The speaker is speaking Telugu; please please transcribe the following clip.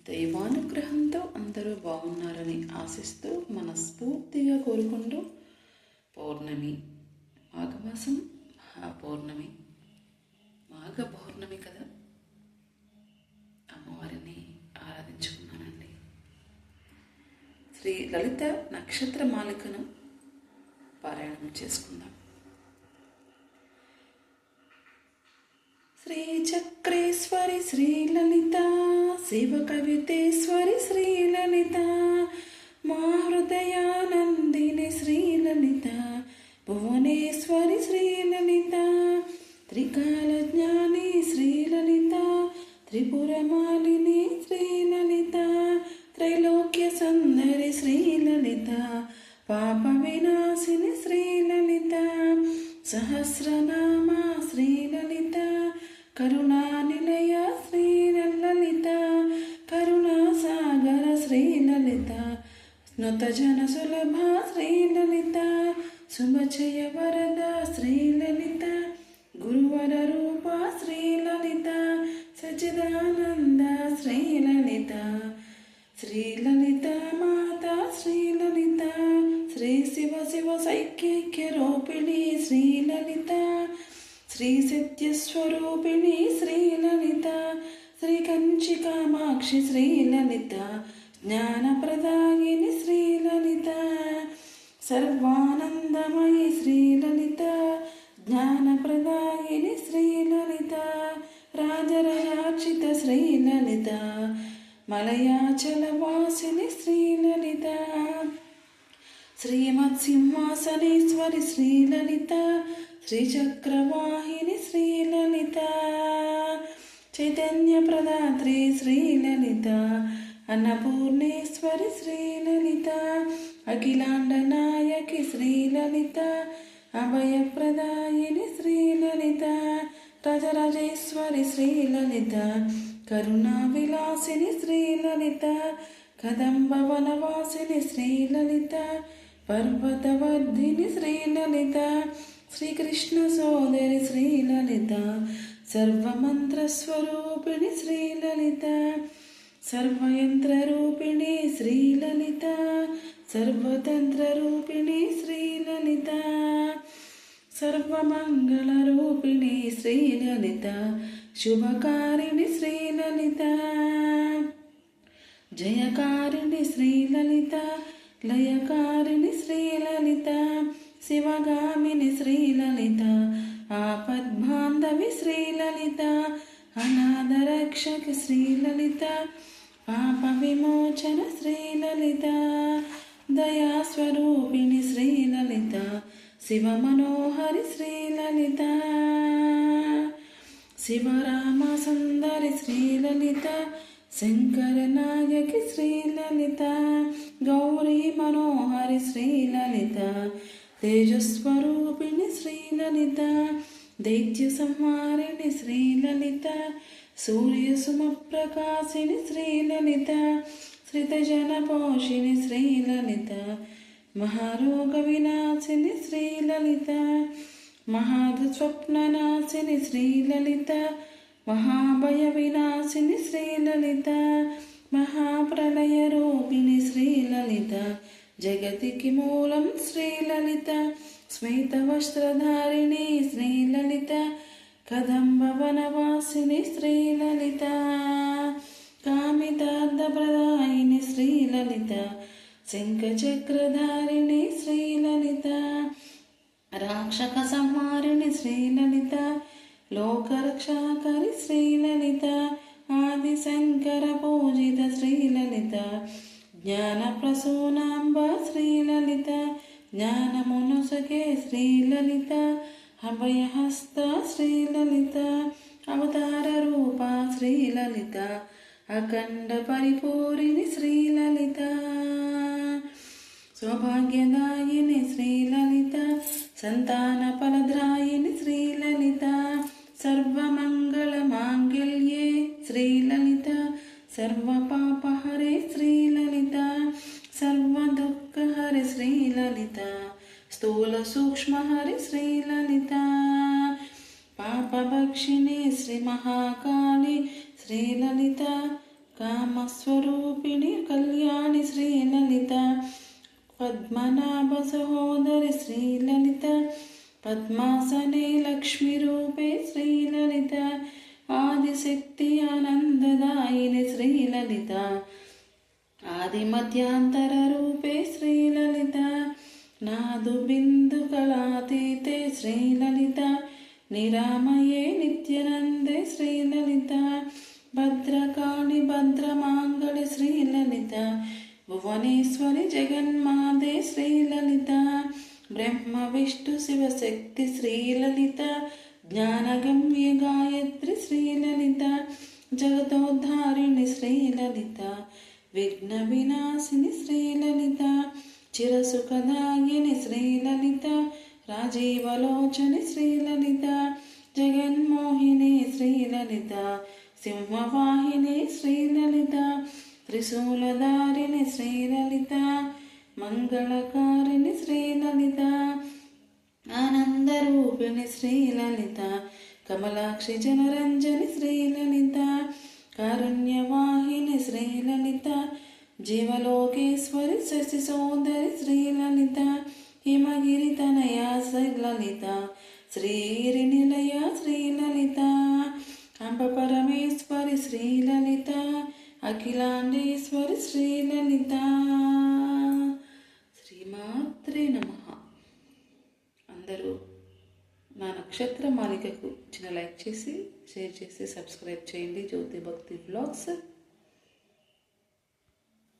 దైవానుగ్రహంతో అందరూ బాగున్నారని ఆశిస్తూ మనస్ఫూర్తిగా కోరుకుంటూ పౌర్ణమి మాఘమాసం పౌర్ణమి మాఘ పౌర్ణమి కదా, అమ్మవారిని ఆరాధించుకున్నానండి. శ్రీ లలిత నక్షత్ర మాలికను పారాయణం చేసుకుందాం. శ్రీ చక్రేశ్వరి శ్రీ లలిత, శివ కవితేశ్వరి శ్రీ లలిత, మా హృదయానందిని శ్రీ లలిత, భువనేశ్వరి శ్రీ లలిత, త్రికాల జ్ఞాని శ్రీ లలిత, త్రిపురమాలిని శ్రీ లలిత, త్రైలోక్య సుందరి శ్రీ లలిత, పాప వినాశిని శ్రీ లలిత, సహస్రనామ శ్రీ లలిత, కరుణా నిలయ శ్రీ లలిత, కరుణా సాగర శ్రీ లలిత, స్నుత జన సులభ శ్రీ లలిత, శుభచయ వరద శ్రీ లలిత, గురువర రూప శ్రీ లలిత, సచిదానంద శ్రీ లలిత, శ్రీ లలిత మాత శ్రీ లలిత, శ్రీ శివ శివ సైక్యైక్య రూపిణి శ్రీ లలిత, శ్రీ సత్యస్వరూపిణి శ్రీ లలిత, శ్రీ కంచి కామాక్షి శ్రీ లలిత, జ్ఞానప్రదాయిని శ్రీ లలిత, సర్వానందమయి శ్రీ లలిత, జ్ఞానప్రదాయిని శ్రీ లలిత, రాజరయార్చిత శ్రీ లలిత, మలయాచలవాసిని శ్రీ లలిత, శ్రీమత్సింహాసనేశ్వరి శ్రీ లలిత, శ్రీచక్రవాహిని శ్రీ లలిత, చైతన్య ప్రదాత్రి శ్రీ లలిత, అన్నపూర్ణేశ్వరి శ్రీ లలిత, అఖిలాండ నాయకి శ్రీ లలిత, అభయప్రదాయిని శ్రీ లలిత, రాజరాజేశ్వరి శ్రీ లలిత, కరుణా విలాసిని శ్రీ లలిత, కదంబ వనవాసిని శ్రీ లలిత, పర్వతవర్ధిని శ్రీ లలిత, శ్రీకృష్ణ సోదరి శ్రీ లలిత, సర్వమంత్రస్వరూపిణి శ్రీ లలిత, సర్వయంత్రరూపిణి శ్రీ లలిత, సర్వతంత్రరూపిణి శ్రీ లలిత, సర్వమంగళరూపిణి శ్రీ లలిత, శుభకారిణి శ్రీ లలిత, జయకారిణి శ్రీ లలిత, లయకారిణి శ్రీ లలిత, శివగామిని శ్రీ లలిత, ఆపద్బాంధవి శ్రీ లలిత, అనాథరక్షక శ్రీ లలిత, పాప విమోచన శ్రీ లలిత, దయాస్వరూపిణి శ్రీ లలిత, శివ మనోహరి శ్రీ లలిత, శివరామ సుందరి శ్రీ లలిత, శంకర నాయకి శ్రీ లలిత, గౌరీ మనోహరి శ్రీ లలిత, తేజస్వరూపిణి శ్రీ లలిత, దైత్య సంహారిణి శ్రీ లలిత, సూర్య సుమప్రకాశిని శ్రీ లలిత, శ్రితజన పోషిణి శ్రీ లలిత, మహారోగ వినాశిని శ్రీ లలిత, మహాదుస్వప్ననాశిని శ్రీ లలిత, మహాభయ వినాశిని శ్రీ లలిత, మహాప్రళయ రూపిణి శ్రీ లలిత, జగతికి మూలం శ్రీ లలిత, శ్వేత వస్త్రధారిణి శ్రీ లలిత, కదంబ వనవాసిని శ్రీ లలిత, కామితార్థప్రదాయిని శ్రీ లలిత, శంఖచక్రధారిణి శ్రీ లలిత, రాక్షక సంహారిణి శ్రీ లలిత, లోకరక్షాకరి శ్రీ లలిత, ఆదిశంకర పూజిత శ్రీ లలిత, జ్ఞాన ప్రసూనాంబ శ్రీ లలిత, జ్ఞానమునుసకే శ్రీ లలిత, అభయహస్త శ్రీ లలిత, అవతార రూప శ్రీ లలిత, అఖండ పరిపూరిణి శ్రీ లలిత, సౌభాగ్యదాయిని శ్రీ లలిత, సంతాన ఫలద్రాయిని శ్రీ లలిత, సర్వమంగళ మాంగళ్యే శ్రీ లలిత, సర్వపాపహరే శ్రీ లలిత, సర్వదుఃఖహరే శ్రీ లలిత, స్థూల సూక్ష్మహరే శ్రీ లలిత, పాపభక్షిణి శ్రీ మహాకాళి శ్రీ లలిత, కామస్వరూపిణి కళ్యాణి శ్రీలలిత, పద్మనాభ సహోదరి శ్రీలలిత, పద్మాసనే లక్ష్మీరూపే శ్రీలలిత, ఆదిశక్తి ఆనందదాయిని శ్రీలలిత, ఆది మధ్యాంతర రూపే శ్రీలలిత, నాదు బిందు కళాతీతే శ్రీలలిత, నిరామయే నిత్యనందే శ్రీలలిత, భద్రకాళి భద్రమాంగళి శ్రీలలిత, భువనేశ్వరి జగన్మాతే శ్రీలలిత, బ్రహ్మ విష్ణు శివశక్తి శ్రీలలిత, జ్ఞానగమ్య గాయత్రి శ్రీలలిత, జగతోద్ధారిణి శ్రీలలిత, విఘ్న వినాశిని శ్రీలలిత, చిరసుఖదాయిని శ్రీలలిత, రాజీవలోచని శ్రీలలిత, జగన్మోహిని శ్రీలలిత, సింహవాహిని శ్రీలలిత, త్రిశూలధారిణి శ్రీలలిత, మంగళకారిణి శ్రీలలిత, ఆనందరూపిణి శ్రీలలిత, కమలాక్షి జనరంజని శ్రీలలిత, కారుణ్యవాహిని శ్రీలలిత, జీవలోకేశ్వరి శశి సోదరి శ్రీలలిత, హిమగిరి తనయ శ్రీలలిత, శ్రీగిరి నిలయ శ్రీలలిత, అంబ పరమేశ్వరి శ్రీలలిత, అఖిలాండేశ్వరి శ్రీలలిత. శ్రీమాత్రే నమః. అందరూ నా నక్షత్ర మాలికకు చిన్న లైక్ చేసి, షేర్ చేసి, సబ్స్క్రైబ్ చేయండి. జ్యోతి భక్తి బ్లాగ్స్.